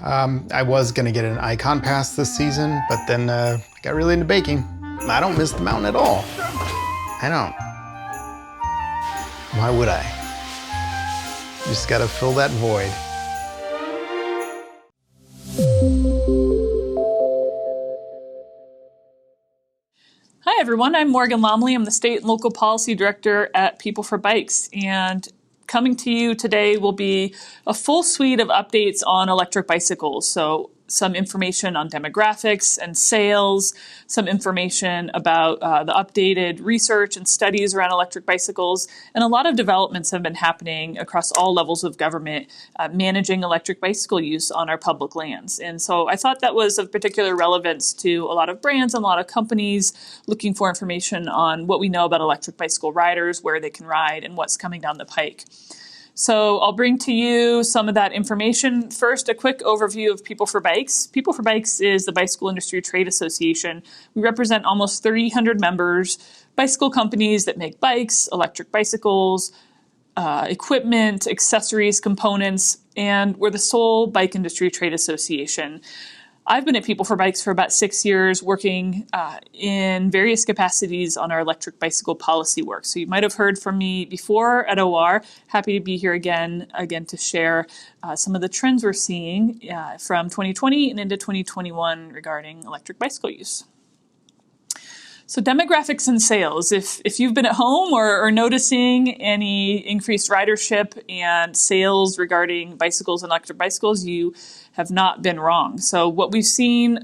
I was gonna get an icon pass this season, but then got really into baking. I don't miss the mountain at all. I don't. Why would I? Just gotta fill that void. Hi everyone, I'm Morgan Lomley. I'm the State and Local Policy Director at People for Bikes, and coming to you today will be a full suite of updates on electric bicycles. So some information on demographics and sales, some information about the updated research and studies around electric bicycles, and a lot of developments have been happening across all levels of government managing electric bicycle use on our public lands. And so I thought that was of particular relevance to a lot of brands and a lot of companies looking for information on what we know about electric bicycle riders, where they can ride, and what's coming down the pike. So I'll bring to you some of that information. First, a quick overview of People for Bikes. People for Bikes is the Bicycle Industry Trade Association. We represent almost 300 members, bicycle companies that make bikes, electric bicycles, equipment, accessories, components, and we're the sole bike industry trade association. I've been at People for Bikes for about 6 years, working in various capacities on our electric bicycle policy work. So you might have heard from me before at OR. Happy to be here again to share some of the trends we're seeing from 2020 and into 2021 regarding electric bicycle use. So demographics and sales. If you've been at home or noticing any increased ridership and sales regarding bicycles and electric bicycles, you have not been wrong. So what we've seen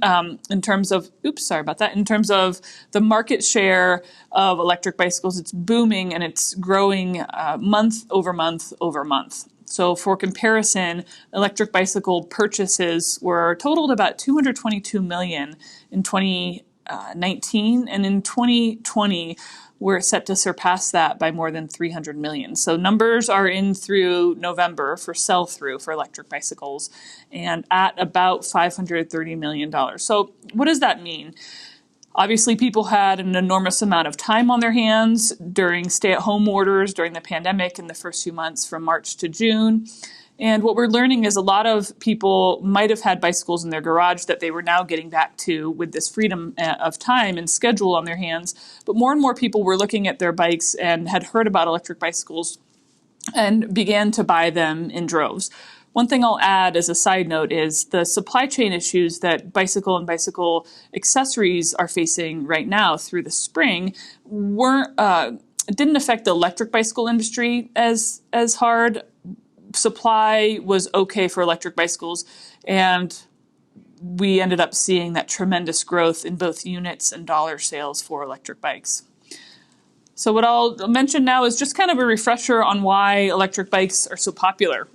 in terms of, in terms of the market share of electric bicycles, it's booming and it's growing month over month over month. So for comparison, electric bicycle purchases were totaled about 222 million in 2019, and in 2020 we're set to surpass that by more than 300 million. So numbers are in through November for sell-through for electric bicycles and at about $530 million. So what does that mean? Obviously, people had an enormous amount of time on their hands during stay-at-home orders during the pandemic in the first few months from March to June. And what we're learning is a lot of people might have had bicycles in their garage that they were now getting back to with this freedom of time and schedule on their hands. But more and more people were looking at their bikes and had heard about electric bicycles and began to buy them in droves. One thing I'll add as a side note is the supply chain issues that bicycle and bicycle accessories are facing right now through the spring didn't affect the electric bicycle industry as hard. Supply was okay for electric bicycles, and we ended up seeing that tremendous growth in both units and dollar sales for electric bikes. So what I'll mention now is just kind of a refresher on why electric bikes are so popular.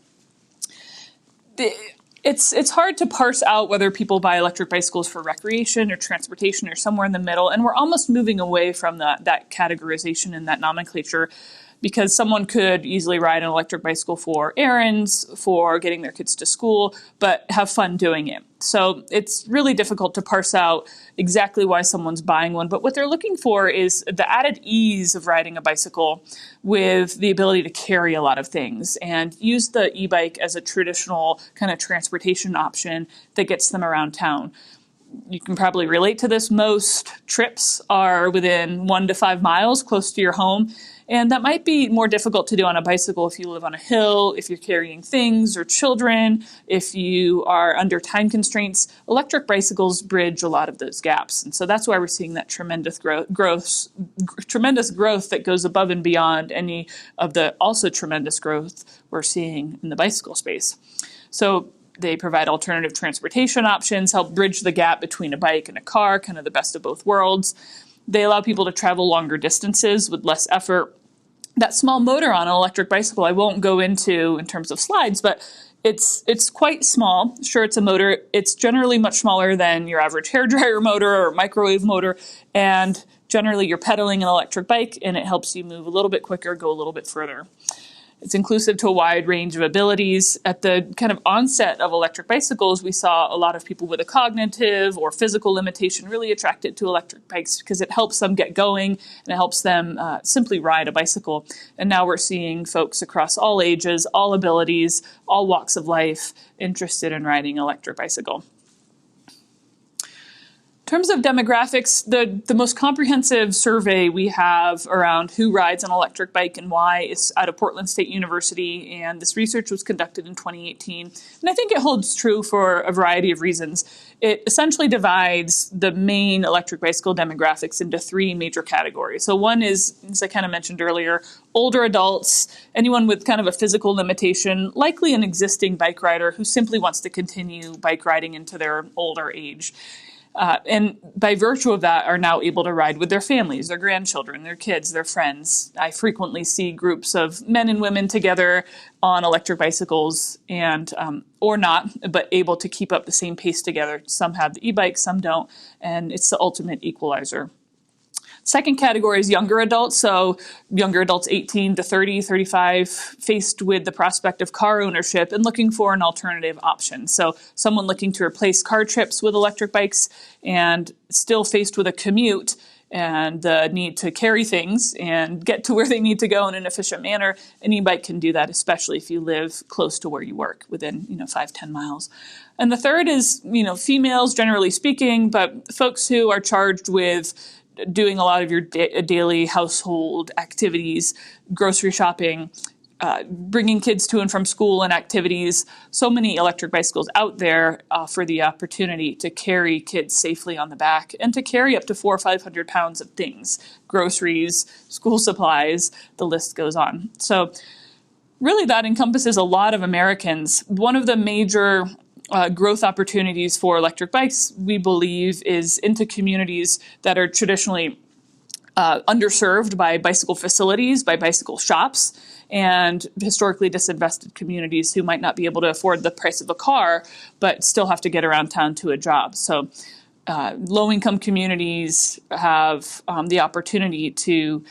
It's hard to parse out whether people buy electric bicycles for recreation or transportation or somewhere in the middle, and we're almost moving away from that categorization and that nomenclature, because someone could easily ride an electric bicycle for errands, for getting their kids to school, but have fun doing it. So it's really difficult to parse out exactly why someone's buying one, but what they're looking for is the added ease of riding a bicycle with the ability to carry a lot of things and use the e-bike as a traditional kind of transportation option that gets them around town. You can probably relate to this. Most trips are within 1 to 5 miles close to your home. And that might be more difficult to do on a bicycle if you live on a hill, if you're carrying things or children, if you are under time constraints. Electric bicycles bridge a lot of those gaps. And so that's why we're seeing that tremendous growth that goes above and beyond any of the also tremendous growth we're seeing in the bicycle space. So they provide alternative transportation options, help bridge the gap between a bike and a car, kind of the best of both worlds. They allow people to travel longer distances with less effort. That small motor on an electric bicycle, I won't go into in terms of slides, but it's quite small. Sure, it's a motor. It's generally much smaller than your average hairdryer motor or microwave motor, and generally you're pedaling an electric bike, and it helps you move a little bit quicker, go a little bit further. It's inclusive to a wide range of abilities. At the kind of onset of electric bicycles, we saw a lot of people with a cognitive or physical limitation really attracted to electric bikes because it helps them get going and it helps them simply ride a bicycle. And now we're seeing folks across all ages, all abilities, all walks of life interested in riding an electric bicycle. In terms of demographics, the most comprehensive survey we have around who rides an electric bike and why is out of Portland State University, and this research was conducted in 2018. And I think it holds true for a variety of reasons. It essentially divides the main electric bicycle demographics into three major categories. So one is, as I kind of mentioned earlier, older adults, anyone with kind of a physical limitation, likely an existing bike rider who simply wants to continue bike riding into their older age. And by virtue of that are now able to ride with their families, their grandchildren, their kids, their friends. I frequently see groups of men and women together on electric bicycles and or not, but able to keep up the same pace together. Some have the e-bikes, some don't, and it's the ultimate equalizer. Second category is younger adults, so younger adults 18 to 30, 35, faced with the prospect of car ownership and looking for an alternative option. So someone looking to replace car trips with electric bikes and still faced with a commute and the need to carry things and get to where they need to go in an efficient manner. An e-bike can do that, especially if you live close to where you work, within 5-10 miles. And the third is females, generally speaking, but folks who are charged with doing a lot of your daily household activities, grocery shopping, bringing kids to and from school and activities. So many electric bicycles out there offer the opportunity to carry kids safely on the back and to carry up to 400 or 500 pounds of things, groceries, school supplies, the list goes on. So really that encompasses a lot of Americans. One of the major growth opportunities for electric bikes, we believe, is into communities that are traditionally underserved by bicycle facilities, by bicycle shops, and historically disinvested communities who might not be able to afford the price of a car, but still have to get around town to a job. So low-income communities have the opportunity to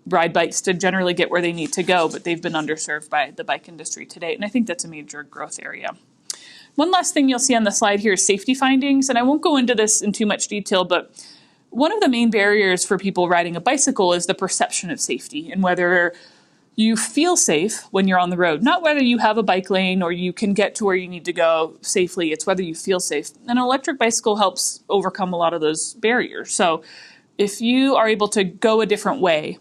ride bikes to generally get where they need to go, but they've been underserved by the bike industry to date, and I think that's a major growth area. One last thing you'll see on the slide here is safety findings, and I won't go into this in too much detail, but one of the main barriers for people riding a bicycle is the perception of safety and whether you feel safe when you're on the road. Not whether you have a bike lane or you can get to where you need to go safely, it's whether you feel safe. And an electric bicycle helps overcome a lot of those barriers. So if you are able to go a different way,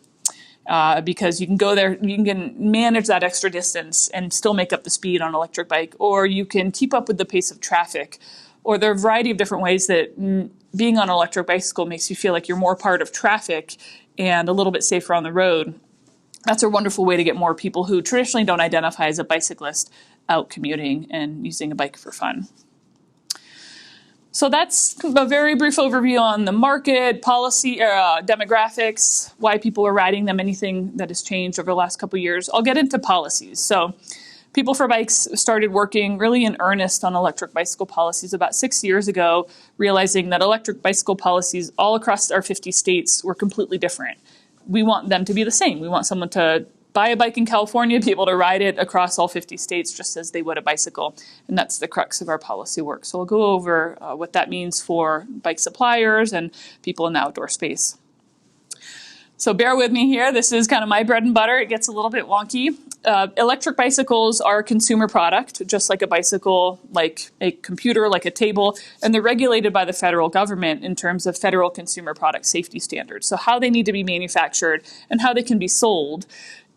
because you can go there, you can manage that extra distance and still make up the speed on an electric bike, or you can keep up with the pace of traffic, or there are a variety of different ways that being on an electric bicycle makes you feel like you're more part of traffic and a little bit safer on the road. That's a wonderful way to get more people who traditionally don't identify as a bicyclist out commuting and using a bike for fun. So that's a very brief overview on the market, policy, demographics, why people are riding them, anything that has changed over the last couple of years. I'll get into policies. So People for Bikes started working really in earnest on electric bicycle policies about 6 years ago, realizing that electric bicycle policies all across our 50 states were completely different. We want them to be the same. We want someone to buy a bike in California, be able to ride it across all 50 states just as they would a bicycle. And that's the crux of our policy work. So we'll go over what that means for bike suppliers and people in the outdoor space. So bear with me here. This is kind of my bread and butter. It gets a little bit wonky. Electric bicycles are a consumer product, just like a bicycle, like a computer, like a table, and they're regulated by the federal government in terms of federal consumer product safety standards. So how they need to be manufactured and how they can be sold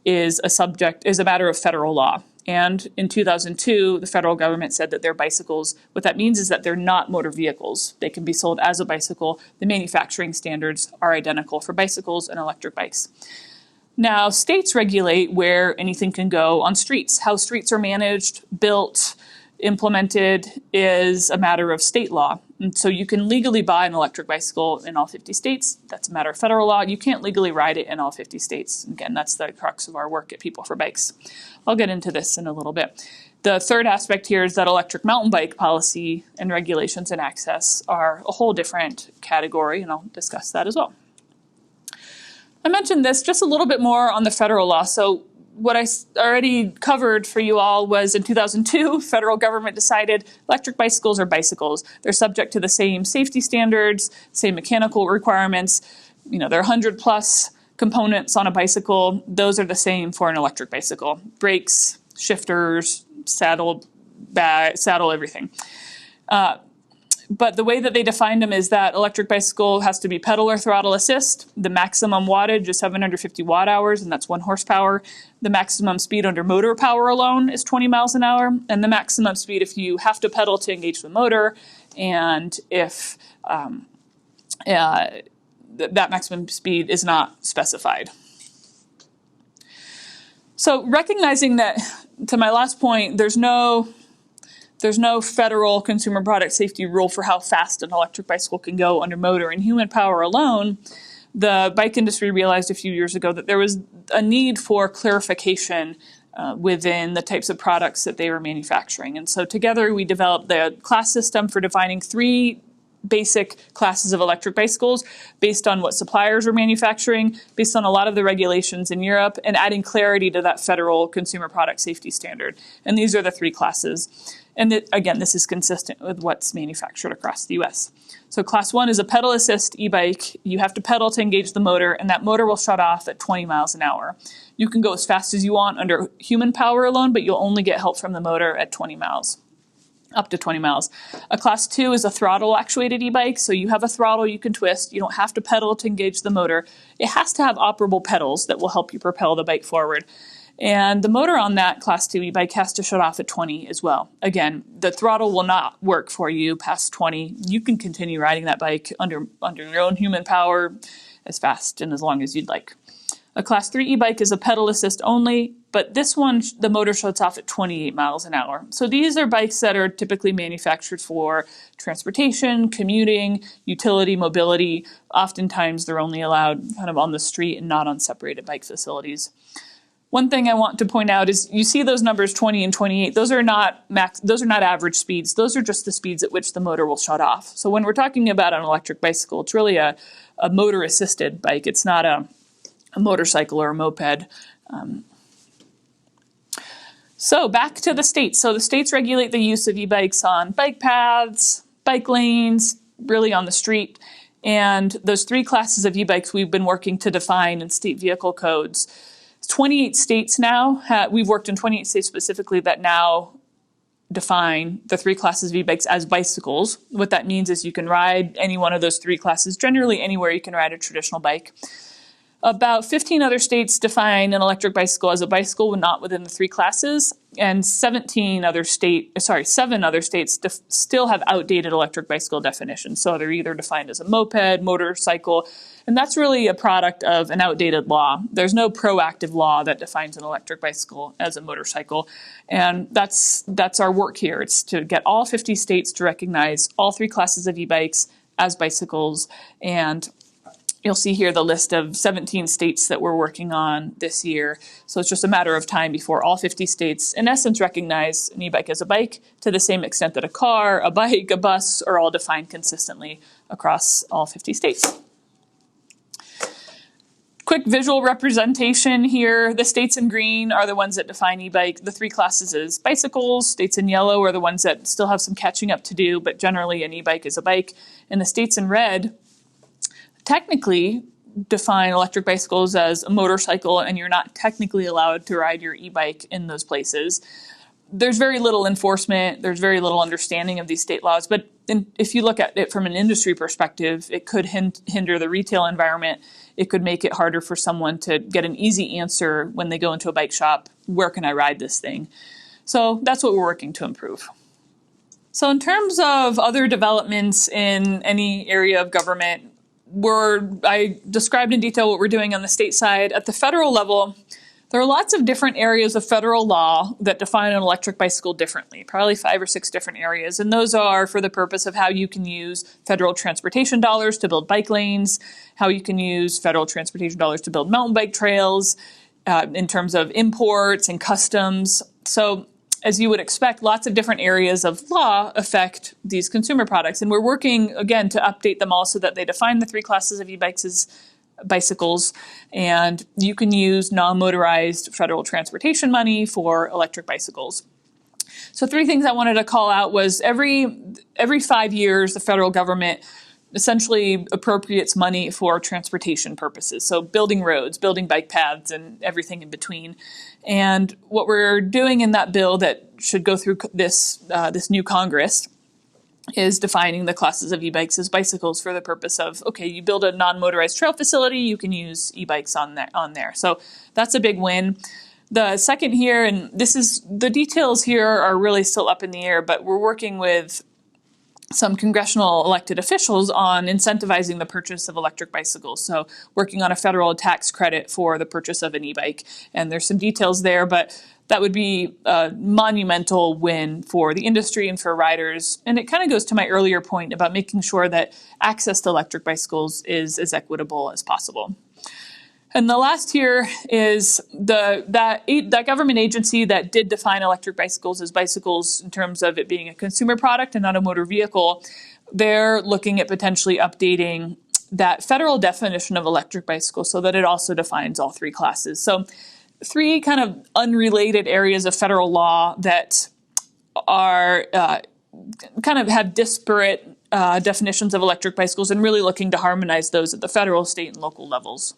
is a matter of federal law. And in 2002, the federal government said that they're bicycles. What that means is that they're not motor vehicles. They can be sold as a bicycle. The manufacturing standards are identical for bicycles and electric bikes. Now, states regulate where anything can go on streets. How streets are managed, built, implemented is a matter of state law. And so you can legally buy an electric bicycle in all 50 states. That's a matter of federal law. You can't legally ride it in all 50 states. Again, that's the crux of our work at People for Bikes. I'll get into this in a little bit. The third aspect here is that electric mountain bike policy and regulations and access are a whole different category, and I'll discuss that as well. I mentioned this just a little bit more on the federal law. So what I already covered for you all was in 2002, federal government decided electric bicycles are bicycles. They're subject to the same safety standards, same mechanical requirements. There are 100 plus components on a bicycle. Those are the same for an electric bicycle. Brakes, shifters, saddle, everything. But the way that they defined them is that electric bicycle has to be pedal or throttle assist. The maximum wattage is 750 watt hours, and that's 1 horsepower. The maximum speed under motor power alone is 20 miles an hour, and the maximum speed if you have to pedal to engage the motor, and if that maximum speed is not specified. So recognizing that, to my last point, there's no federal consumer product safety rule for how fast an electric bicycle can go under motor and human power alone, the bike industry realized a few years ago that there was a need for clarification within the types of products that they were manufacturing. And so together we developed the class system for defining 3 basic classes of electric bicycles based on what suppliers were manufacturing, based on a lot of the regulations in Europe, and adding clarity to that federal consumer product safety standard. And these are the 3 classes. And again, this is consistent with what's manufactured across the US. So class 1 is a pedal assist e-bike. You have to pedal to engage the motor, and that motor will shut off at 20 miles an hour. You can go as fast as you want under human power alone, but you'll only get help from the motor at 20 miles. Up to 20 miles. A class 2 is a throttle actuated e-bike. So you have a throttle you can twist. You don't have to pedal to engage the motor. It has to have operable pedals that will help you propel the bike forward. And the motor on that class 2 e-bike has to shut off at 20 as well. Again, the throttle will not work for you past 20. You can continue riding that bike under your own human power as fast and as long as you'd like. A class 3 e-bike is a pedal assist only, but this one, the motor shuts off at 28 miles an hour. So these are bikes that are typically manufactured for transportation, commuting, utility, mobility. Oftentimes they're only allowed kind of on the street and not on separated bike facilities. One thing I want to point out is you see those numbers 20 and 28. Those are not average speeds. Those are just the speeds at which the motor will shut off. So when we're talking about an electric bicycle, it's really a motor-assisted bike. It's not a motorcycle or a moped. So back to the states. So the states regulate the use of e-bikes on bike paths, bike lanes, really on the street. And those 3 classes of e-bikes we've been working to define in state vehicle codes. 28 states now, we've worked in 28 states specifically that now define the 3 classes of e-bikes as bicycles. What that means is you can ride any one of those 3 classes, generally anywhere you can ride a traditional bike. About 15 other states define an electric bicycle as a bicycle not within the 3 classes, and 7 other states still have outdated electric bicycle definitions. So they're either defined as a moped, motorcycle, and that's really a product of an outdated law. There's no proactive law that defines an electric bicycle as a motorcycle, and that's our work here. It's to get all 50 states to recognize all 3 classes of e-bikes as bicycles, and you'll see here the list of 17 states that we're working on this year. So it's just a matter of time before all 50 states, in essence, recognize an e-bike as a bike to the same extent that a car, a bike, a bus are all defined consistently across all 50 states. Quick visual representation here. The states in green are the ones that define e-bike. The 3 classes is bicycles. States in yellow are the ones that still have some catching up to do, but generally an e-bike is a bike. And the states in red technically define electric bicycles as a motorcycle, and you're not technically allowed to ride your e-bike in those places. There's very little enforcement. There's very little understanding of these state laws. But if you look at it from an industry perspective, it could hinder the retail environment. It could make it harder for someone to get an easy answer when they go into a bike shop. Where can I ride this thing? So that's what we're working to improve. So in terms of other developments in any area of government, I described in detail what we're doing on the state side. At the federal level, there are lots of different areas of federal law that define an electric bicycle differently, probably 5 or 6 different areas. And those are for the purpose of how you can use federal transportation dollars to build bike lanes, how you can use federal transportation dollars to build mountain bike trails, in terms of imports and customs. So as you would expect, lots of different areas of law affect these consumer products. And we're working, again, to update them all so that they define the 3 classes of e-bikes as bicycles, and you can use non-motorized federal transportation money for electric bicycles. So 3 things I wanted to call out was every 5 years, the federal government essentially appropriates money for transportation purposes. So building roads, building bike paths, and everything in between. And what we're doing in that bill that should go through this new Congress is defining the classes of e-bikes as bicycles for the purpose of, okay, you build a non-motorized trail facility, you can use e-bikes on there. So that's a big win. The second here, and the details here are really still up in the air, but we're working with some congressional elected officials on incentivizing the purchase of electric bicycles. So working on a federal tax credit for the purchase of an e-bike. And there's some details there, but that would be a monumental win for the industry and for riders. And it kind of goes to my earlier point about making sure that access to electric bicycles is as equitable as possible. And the last here is that government agency that did define electric bicycles as bicycles in terms of it being a consumer product and not a motor vehicle. They're looking at potentially updating that federal definition of electric bicycle so that it also defines all 3 classes. So 3 kind of unrelated areas of federal law that are kind of have disparate definitions of electric bicycles, and really looking to harmonize those at the federal, state, and local levels.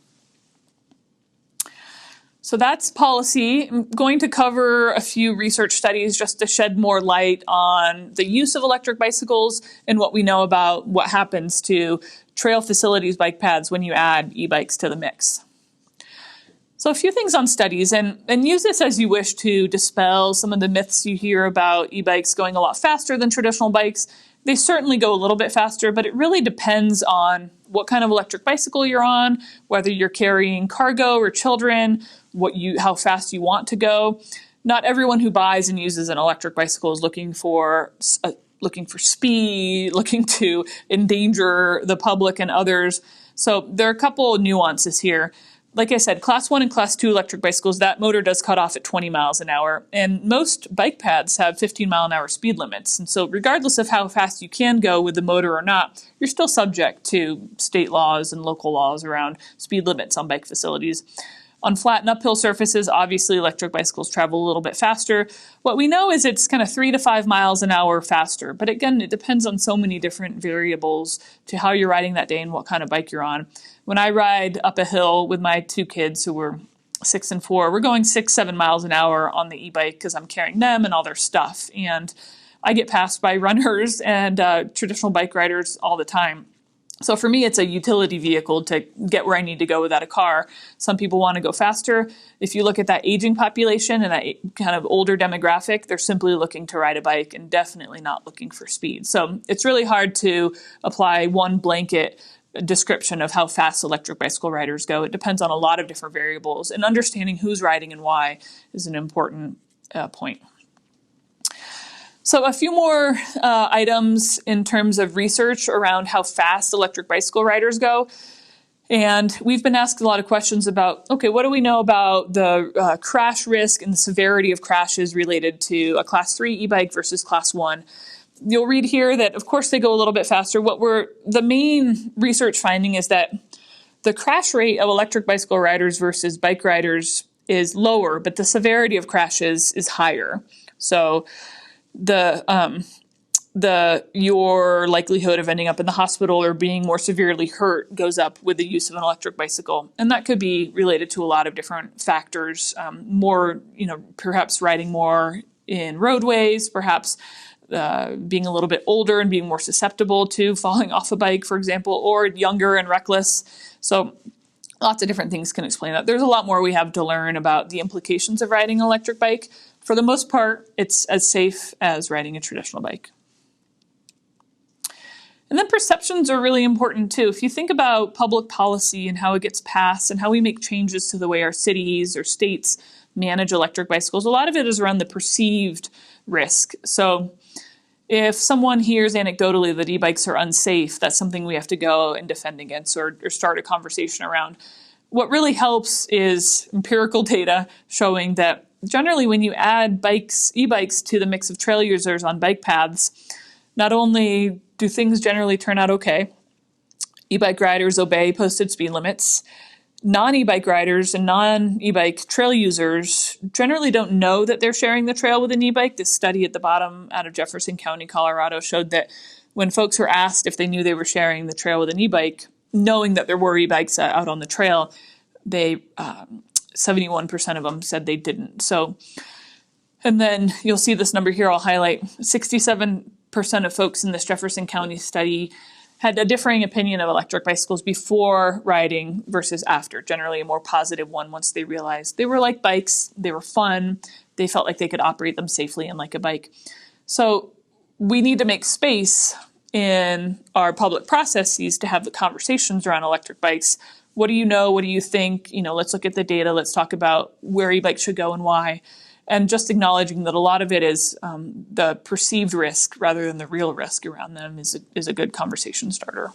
So that's policy. I'm going to cover a few research studies just to shed more light on the use of electric bicycles and what we know about what happens to trail facilities, bike paths, when you add e-bikes to the mix. So a few things on studies, and use this as you wish to dispel some of the myths you hear about e-bikes going a lot faster than traditional bikes. They certainly go a little bit faster, but it really depends on what kind of electric bicycle you're on, whether you're carrying cargo or children, how fast you want to go. Not everyone who buys and uses an electric bicycle is looking for speed, looking to endanger the public and others. So there are a couple of nuances here. Like I said, Class 1 and Class 2 electric bicycles, that motor does cut off at 20 miles an hour. And most bike paths have 15-mile-an-hour speed limits. And so regardless of how fast you can go with the motor or not, you're still subject to state laws and local laws around speed limits on bike facilities. On flat and uphill surfaces, obviously electric bicycles travel a little bit faster. What we know is it's kind of 3 to 5 miles an hour faster. But again, it depends on so many different variables to how you're riding that day and what kind of bike you're on. When I ride up a hill with my 2 kids who were 6 and 4, we're going 6-7 miles an hour on the e-bike because I'm carrying them and all their stuff. And I get passed by runners and traditional bike riders all the time. So for me, it's a utility vehicle to get where I need to go without a car. Some people want to go faster. If you look at that aging population and that kind of older demographic, they're simply looking to ride a bike and definitely not looking for speed. So it's really hard to apply one blanket description of how fast electric bicycle riders go. It depends on a lot of different variables, and understanding who's riding and why is an important point. So a few more items in terms of research around how fast electric bicycle riders go. And we've been asked a lot of questions about, okay, what do we know about the crash risk and the severity of crashes related to a Class 3 e-bike versus Class 1? You'll read here that, of course, they go a little bit faster. The main research finding is that the crash rate of electric bicycle riders versus bike riders is lower, but the severity of crashes is higher. So your likelihood of ending up in the hospital or being more severely hurt goes up with the use of an electric bicycle. And that could be related to a lot of different factors, perhaps riding more in roadways, perhaps being a little bit older and being more susceptible to falling off a bike, for example, or younger and reckless. So lots of different things can explain that. There's a lot more we have to learn about the implications of riding an electric bike. For the most part, it's as safe as riding a traditional bike. And then perceptions are really important too. If you think about public policy and how it gets passed and how we make changes to the way our cities or states manage electric bicycles, a lot of it is around the perceived risk. So if someone hears anecdotally that e-bikes are unsafe, that's something we have to go and defend against or start a conversation around. What really helps is empirical data showing that generally when you add e-bikes to the mix of trail users on bike paths, not only do things generally turn out okay, E-bike riders obey posted speed limits. Non-e-bike riders and non-e-bike trail users generally don't know that they're sharing the trail with an e-bike. This study at the bottom out of Jefferson County, Colorado, showed that when folks were asked if they knew they were sharing the trail with an e-bike, knowing that there were e-bikes out on the trail, 71% of them said they didn't. So, and then you'll see this number here I'll highlight. 67% of folks in this Jefferson County study had a differing opinion of electric bicycles before riding versus after, generally a more positive one once they realized they were like bikes, they were fun, they felt like they could operate them safely and like a bike. So we need to make space in our public processes to have the conversations around electric bikes. What do you know? What do you think? Let's look at the data. Let's talk about where e-bikes should go and why. And just acknowledging that a lot of it is the perceived risk rather than the real risk around them is a good conversation starter.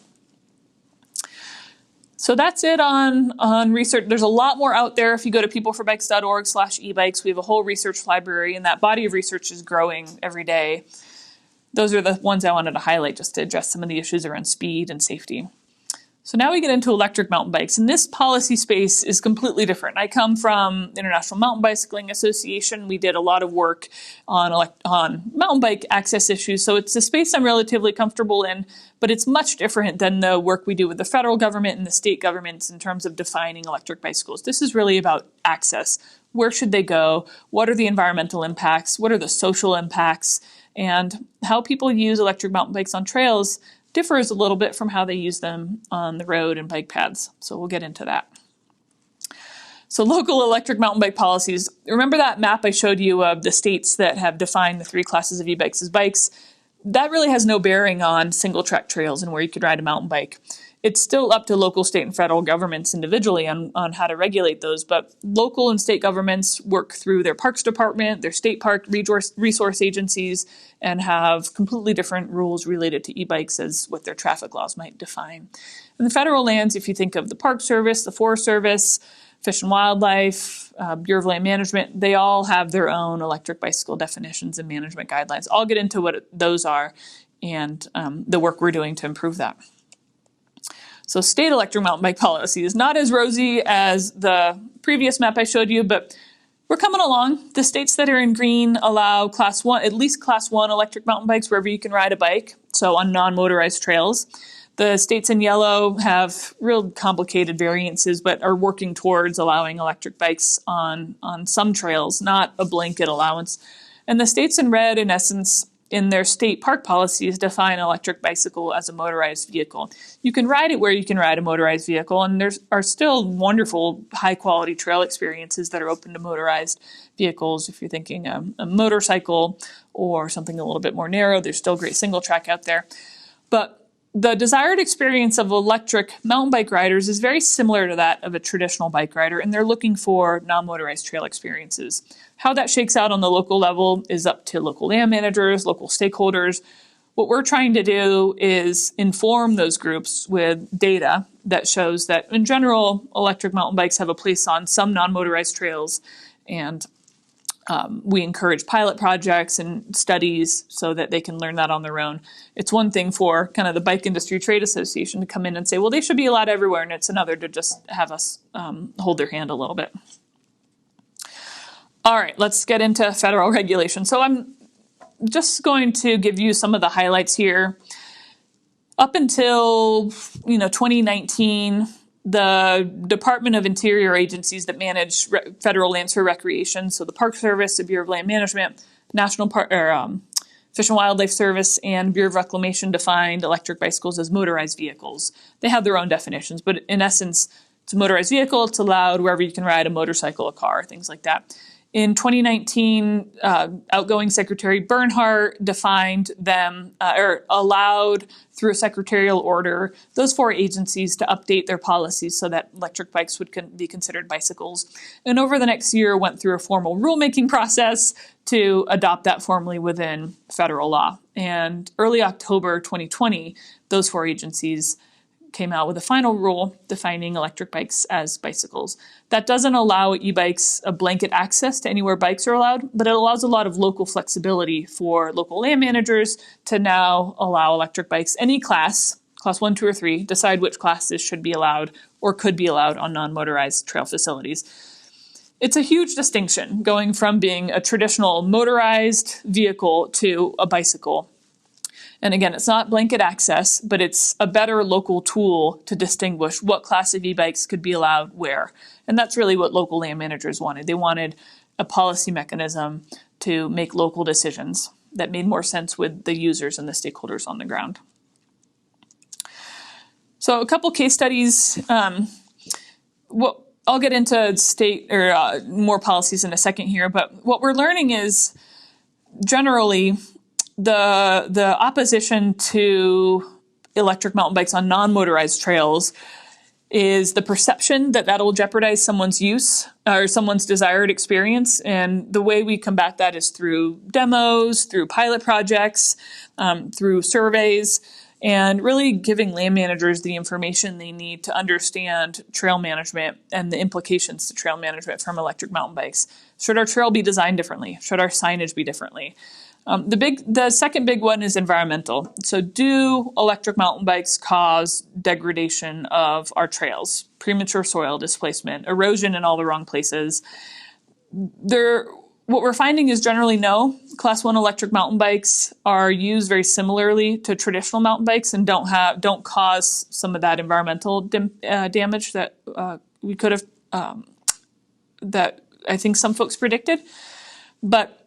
So that's it on research. There's a lot more out there. If you go to peopleforbikes.org/ebikes, we have a whole research library, and that body of research is growing every day. Those are the ones I wanted to highlight just to address some of the issues around speed and safety. So now we get into electric mountain bikes, and this policy space is completely different. I come from International Mountain Bicycling Association. We did a lot of work on mountain bike access issues, so it's a space I'm relatively comfortable in, but it's much different than the work we do with the federal government and the state governments in terms of defining electric bicycles. This is really about access. Where should they go? What are the environmental impacts? What are the social impacts? And how people use electric mountain bikes on trails differs a little bit from how they use them on the road and bike paths. So we'll get into that. So local electric mountain bike policies. Remember that map I showed you of the states that have defined the 3 classes of e-bikes as bikes? That really has no bearing on single track trails and where you could ride a mountain bike. It's still up to local, state, and federal governments individually on how to regulate those, but local and state governments work through their parks department, their state park resource agencies, and have completely different rules related to e-bikes as what their traffic laws might define. In the federal lands, if you think of the Park Service, the Forest Service, Fish and Wildlife, Bureau of Land Management, they all have their own electric bicycle definitions and management guidelines. I'll get into what those are and the work we're doing to improve that. So state electric mountain bike policy is not as rosy as the previous map I showed you, but we're coming along. The states that are in green allow class 1, at least class 1 electric mountain bikes wherever you can ride a bike, so on non-motorized trails. The states in yellow have real complicated variances, but are working towards allowing electric bikes on some trails, not a blanket allowance. And the states in red, in essence, in their state park policies, define an electric bicycle as a motorized vehicle. You can ride it where you can ride a motorized vehicle, and there are still wonderful high-quality trail experiences that are open to motorized vehicles. If you're thinking a motorcycle or something a little bit more narrow, there's still great single track out there. But the desired experience of electric mountain bike riders is very similar to that of a traditional bike rider, and they're looking for non-motorized trail experiences. How that shakes out on the local level is up to local land managers, local stakeholders. What we're trying to do is inform those groups with data that shows that, in general, electric mountain bikes have a place on some non-motorized trails, and we encourage pilot projects and studies so that they can learn that on their own. It's one thing for kind of the Bike Industry Trade Association to come in and say, well, they should be allowed everywhere, and it's another to just have us hold their hand a little bit. All right, let's get into federal regulation. So I'm just going to give you some of the highlights here. Up until 2019, the Department of Interior agencies that manage federal lands for recreation, so the Park Service, the Bureau of Land Management, National Park, Fish and Wildlife Service, and Bureau of Reclamation defined electric bicycles as motorized vehicles. They have their own definitions, but in essence, it's a motorized vehicle. It's allowed wherever you can ride a motorcycle, a car, things like that. In 2019, outgoing Secretary Bernhardt defined them, or allowed through a secretarial order, those 4 agencies to update their policies so that electric bikes would be considered bicycles. And over the next year, went through a formal rulemaking process to adopt that formally within federal law. And early October 2020, those 4 agencies came out with a final rule defining electric bikes as bicycles. That doesn't allow e-bikes a blanket access to anywhere bikes are allowed, but it allows a lot of local flexibility for local land managers to now allow electric bikes, any class class 1, 2, or 3, decide which classes should be allowed or could be allowed on non-motorized trail facilities. It's a huge distinction going from being a traditional motorized vehicle to a bicycle. And again, it's not blanket access, but it's a better local tool to distinguish what class of e-bikes could be allowed where. And that's really what local land managers wanted. They wanted a policy mechanism to make local decisions that made more sense with the users and the stakeholders on the ground. So a couple case studies. I'll get into state or more policies in a second here, but what we're learning is generally the opposition to electric mountain bikes on non-motorized trails is the perception that that'll jeopardize someone's use or someone's desired experience. And the way we combat that is through demos, through pilot projects, through surveys, and really giving land managers the information they need to understand trail management and the implications to trail management from electric mountain bikes. Should our trail be designed differently? Should our signage be differently? The second big one is environmental. So do electric mountain bikes cause degradation of our trails, premature soil displacement, erosion in all the wrong places? What we're finding is generally no. Class 1 electric mountain bikes are used very similarly to traditional mountain bikes and don't cause some of that environmental damage that we could have, that I think some folks predicted. But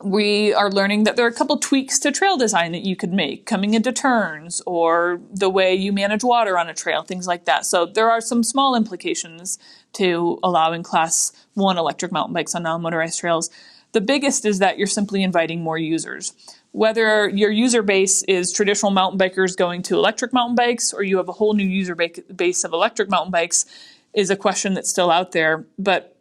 we are learning that there are a couple tweaks to trail design that you could make, coming into turns or the way you manage water on a trail, things like that. So there are some small implications to allowing class 1 electric mountain bikes on non-motorized trails. The biggest is that you're simply inviting more users. Whether your user base is traditional mountain bikers going to electric mountain bikes or you have a whole new user base of electric mountain bikes is a question that's still out there. But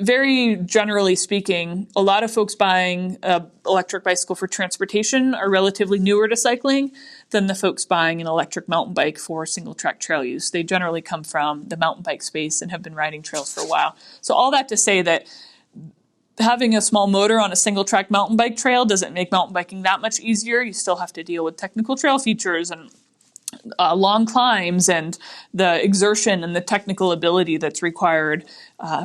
very generally speaking, a lot of folks buying an electric bicycle for transportation are relatively newer to cycling than the folks buying an electric mountain bike for single track trail use. They generally come from the mountain bike space and have been riding trails for a while. So all that to say that having a small motor on a single track mountain bike trail doesn't make mountain biking that much easier. You still have to deal with technical trail features and long climbs and the exertion and the technical ability that's required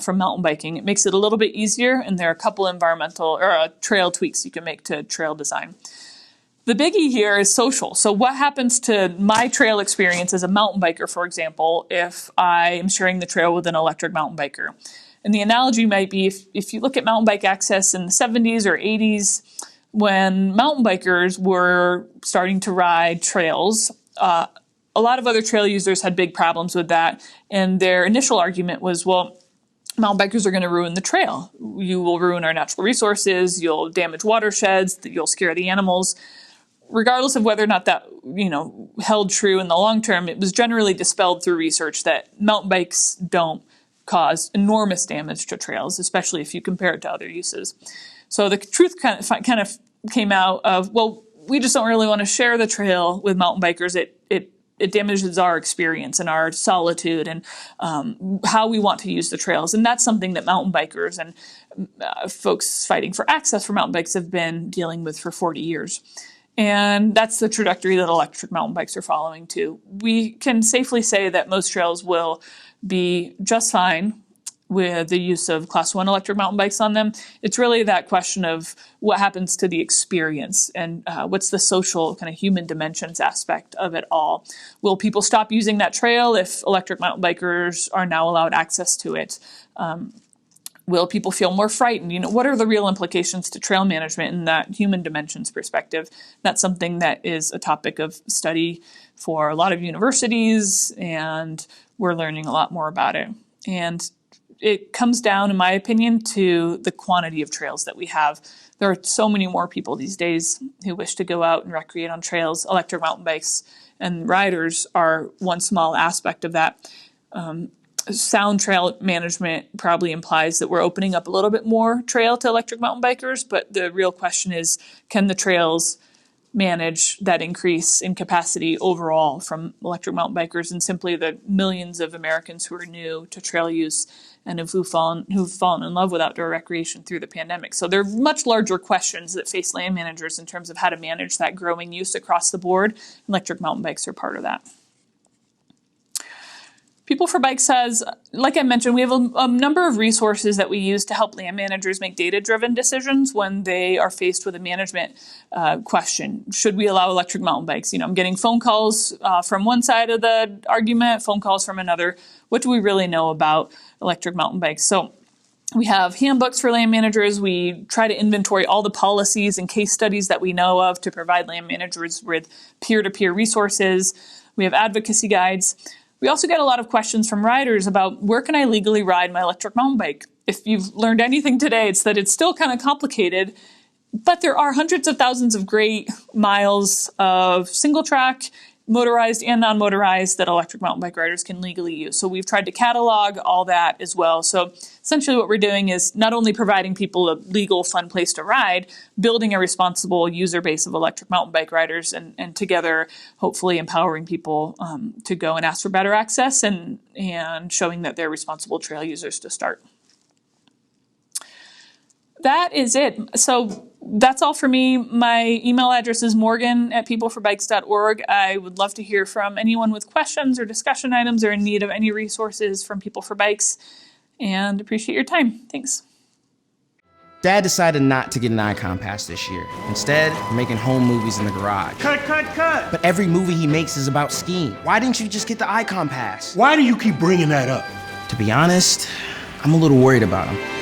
from mountain biking. It makes it a little bit easier, and there are a couple environmental or trail tweaks you can make to trail design. The biggie here is social. So what happens to my trail experience as a mountain biker, for example, if I am sharing the trail with an electric mountain biker? And the analogy might be if you look at mountain bike access in the 70s or 80s, when mountain bikers were starting to ride trails, a lot of other trail users had big problems with that, and their initial argument was, well, mountain bikers are going to ruin the trail. You will ruin our natural resources, you'll damage watersheds, you'll scare the animals. Regardless of whether or not that, held true in the long term, it was generally dispelled through research that mountain bikes don't cause enormous damage to trails, especially if you compare it to other uses. So the truth kind of came out of, well, we just don't really want to share the trail with mountain bikers. It damages our experience and our solitude and how we want to use the trails. And that's something that mountain bikers and folks fighting for access for mountain bikes have been dealing with for 40 years. And that's the trajectory that electric mountain bikes are following too. We can safely say that most trails will be just fine with the use of class 1 electric mountain bikes on them. It's really that question of what happens to the experience and what's the social kind of human dimensions aspect of it all. Will people stop using that trail if electric mountain bikers are now allowed access to it? Will people feel more frightened? What are the real implications to trail management in that human dimensions perspective? That's something that is a topic of study for a lot of universities, and we're learning a lot more about it. And it comes down, in my opinion, to the quantity of trails that we have. There are so many more people these days who wish to go out and recreate on trails. Electric mountain bikes and riders are one small aspect of that. Sound trail management probably implies that we're opening up a little bit more trail to electric mountain bikers, but the real question is, can the trails manage that increase in capacity overall from electric mountain bikers and simply the millions of Americans who are new to trail use and who've fallen in love with outdoor recreation through the pandemic. So there are much larger questions that face land managers in terms of how to manage that growing use across the board. Electric mountain bikes are part of that. People for Bikes has, like I mentioned, we have a number of resources that we use to help land managers make data-driven decisions when they are faced with a management question. Should we allow electric mountain bikes? I'm getting phone calls from one side of the argument, phone calls from another. What do we really know about electric mountain bikes? So we have handbooks for land managers. We try to inventory all the policies and case studies that we know of to provide land managers with peer-to-peer resources. We have advocacy guides. We also get a lot of questions from riders about where can I legally ride my electric mountain bike? If you've learned anything today, it's that it's still kind of complicated, but there are hundreds of thousands of great miles of single track, motorized and non-motorized that electric mountain bike riders can legally use. So we've tried to catalog all that as well. So essentially what we're doing is not only providing people a legal, fun place to ride, building a responsible user base of electric mountain bike riders and together hopefully empowering people to go and ask for better access and showing that they're responsible trail users to start. That is it. So that's all for me. My email address is morgan@peopleforbikes.org. I would love to hear from anyone with questions or discussion items or in need of any resources from People for Bikes, and appreciate your time. Thanks. Dad decided not to get an Icon Pass this year. Instead, we're making home movies in the garage. Cut! But every movie he makes is about skiing. Why didn't you just get the Icon Pass? Why do you keep bringing that up? To be honest, I'm a little worried about him.